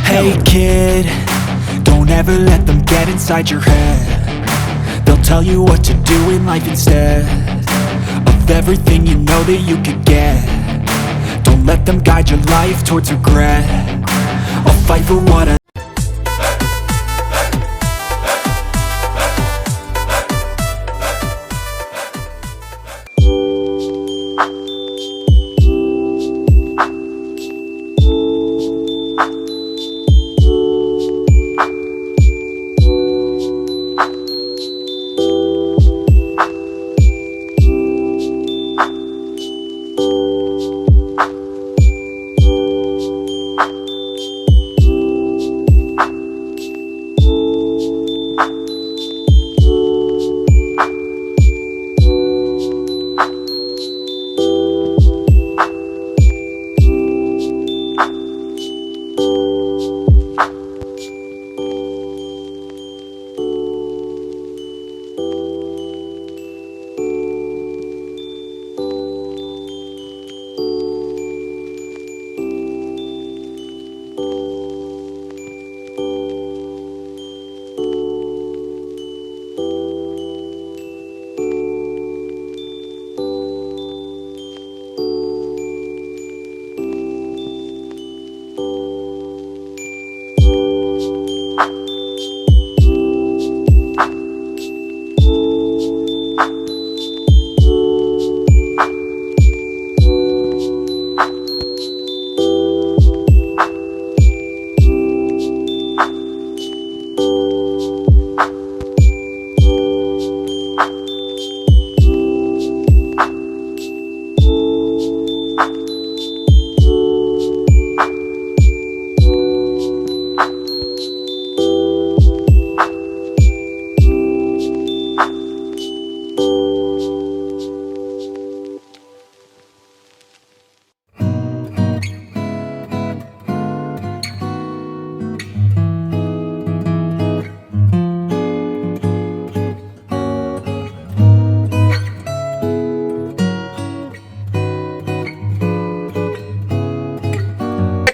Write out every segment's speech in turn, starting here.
Hey kid, don't ever let them get inside your head. They'll tell you what to do in life instead of everything you know that you could get. Don't let them guide your life towards regret. I'll fight for what I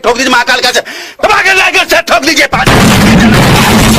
ठोक दीजिए महाकाल का से ठोक लीजिए